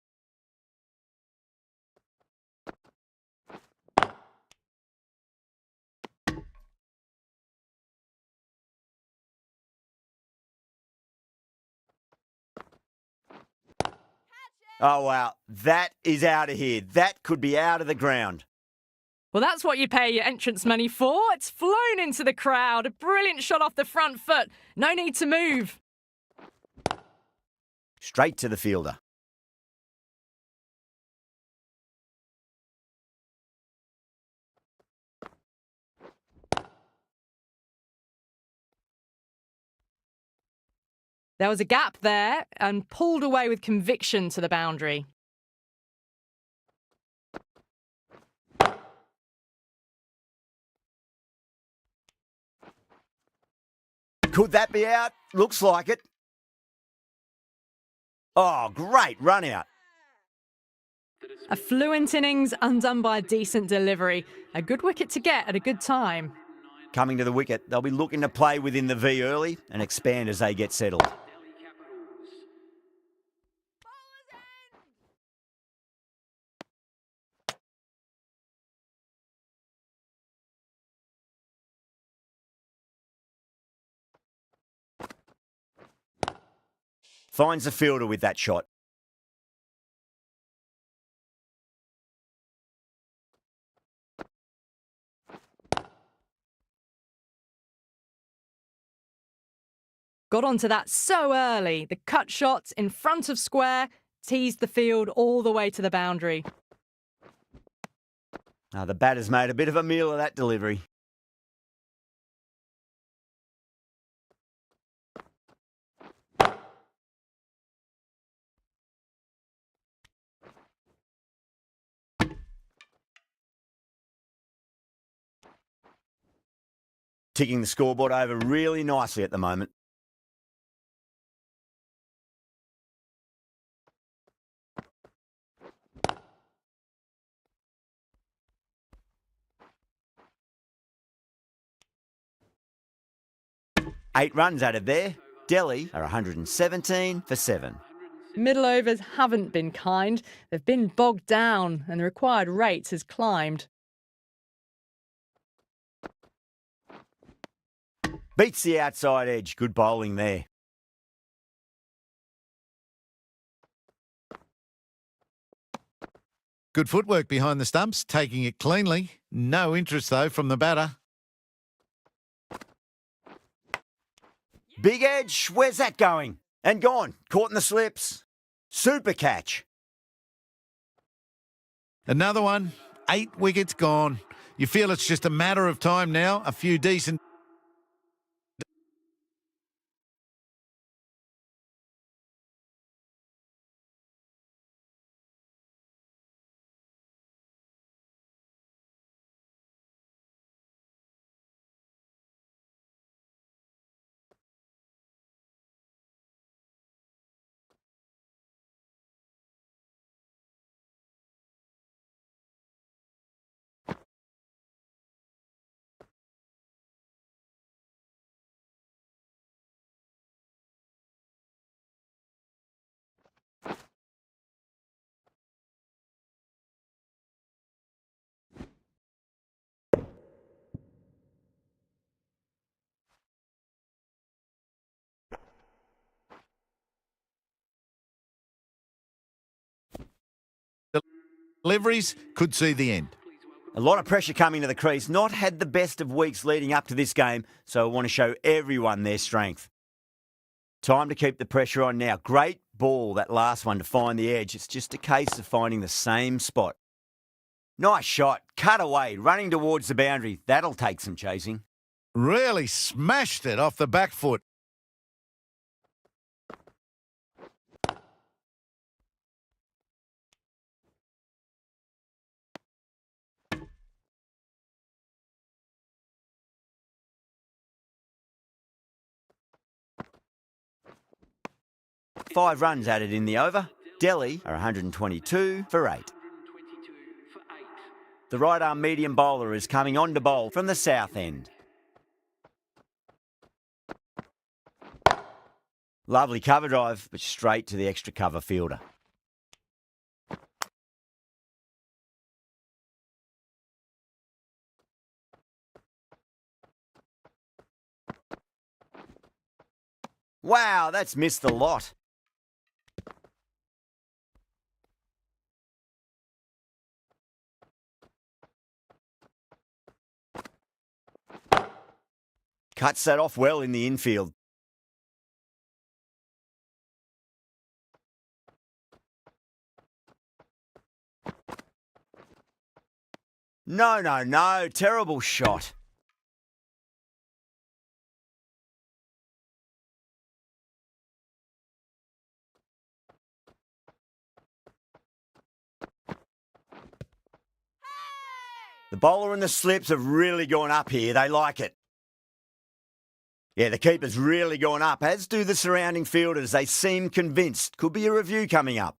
Speaker 2: Oh, wow. That is out of here. That could be out of the ground.
Speaker 1: Well, that's what you pay your entrance money for. It's flown into the crowd. A brilliant shot off the front foot. No need to move.
Speaker 2: Straight to the fielder.
Speaker 1: There was a gap there and pulled away with conviction to the boundary.
Speaker 2: Could that be out? Looks like it. Oh, great run out.
Speaker 1: A fluent innings undone by a decent delivery. A good wicket to get at a good time.
Speaker 2: Coming to the wicket, they'll be looking to play within the V early and expand as they get settled. Finds the fielder with that shot.
Speaker 1: Got onto that so early. The cut shot in front of square teased the field all the way to the boundary.
Speaker 2: Now the batter's made a bit of a meal of that delivery. Ticking the scoreboard over really nicely at the moment. Eight runs added there. Delhi are 117 for 7.
Speaker 1: Middle overs haven't been kind. They've been bogged down and the required rate has climbed.
Speaker 2: Beats the outside edge. Good bowling there.
Speaker 3: Good footwork behind the stumps, taking it cleanly. No interest, though, from the batter.
Speaker 2: Big edge. Where's that going? And gone. Caught in the slips. Super catch.
Speaker 3: Another one. 8 wickets gone. You feel it's just a matter of time now. A few decent... deliveries could see the end.
Speaker 2: A lot of pressure coming to the crease. Not had the best of weeks leading up to this game, so I want to show everyone their strength. Time to keep the pressure on now. Great ball, that last one, to find the edge. It's just a case of finding the same spot. Nice shot. Cut away, running towards the boundary. That'll take some chasing.
Speaker 3: Really smashed it off the back foot.
Speaker 2: Five runs added in the over. Delhi are 122 for 8. The right arm medium bowler is coming on to bowl from the south end. Lovely cover drive, but straight to the extra cover fielder. Wow, that's missed the lot. Cuts that off well in the infield. No. Terrible shot. The bowler and the slips have really gone up here. They like it. Yeah, the keeper's really gone up, as do the surrounding fielders. They seem convinced. Could be a review coming up.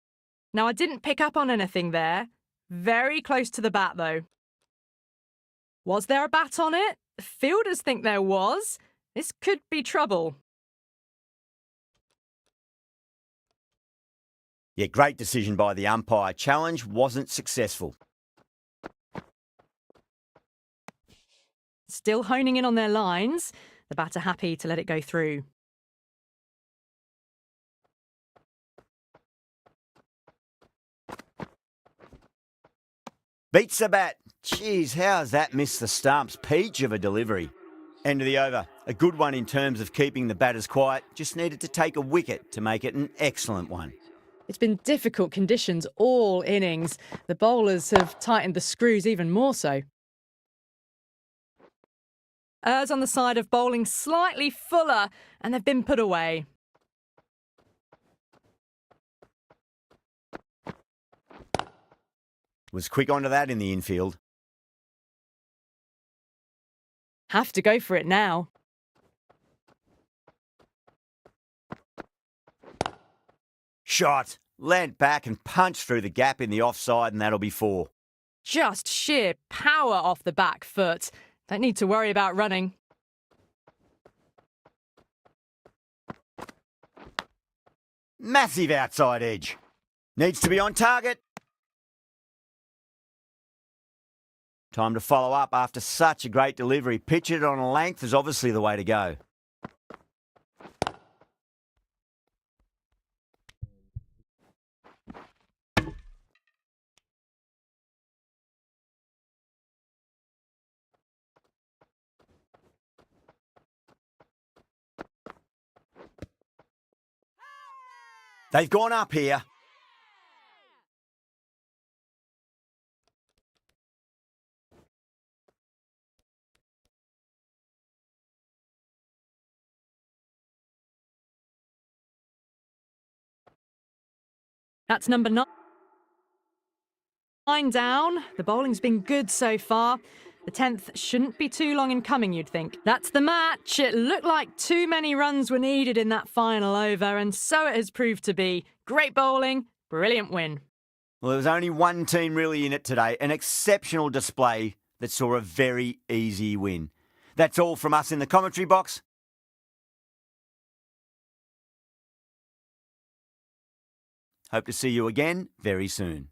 Speaker 1: Now, I didn't pick up on anything there. Very close to the bat, though. Was there a bat on it? The fielders think there was. This could be trouble.
Speaker 2: Yeah, great decision by the umpire. Challenge wasn't successful.
Speaker 1: Still honing in on their lines. The batter happy to let it go through.
Speaker 2: Beats the bat. Jeez, how has that missed the stumps? Peach of a delivery. End of the over. A good one in terms of keeping the batters quiet. Just needed to take a wicket to make it an excellent one.
Speaker 1: It's been difficult conditions all innings. The bowlers have tightened the screws even more so. Errs on the side of bowling slightly fuller, and they've been put away.
Speaker 2: Was quick onto that in the infield.
Speaker 1: Have to go for it now.
Speaker 2: Shot. Leant back and punched through the gap in the offside, and that'll be 4.
Speaker 1: Just sheer power off the back foot. Don't need to worry about running.
Speaker 2: Massive outside edge. Needs to be on target. Time to follow up after such a great delivery. Pitch it on a length is obviously the way to go. They've gone up here.
Speaker 1: That's number 9 down. The bowling's been good so far. The 10th shouldn't be too long in coming, you'd think. That's the match. It looked like too many runs were needed in that final over, and so it has proved to be. Great bowling, brilliant win.
Speaker 2: Well, there was only one team really in it today. An exceptional display that saw a very easy win. That's all from us in the commentary box. Hope to see you again very soon.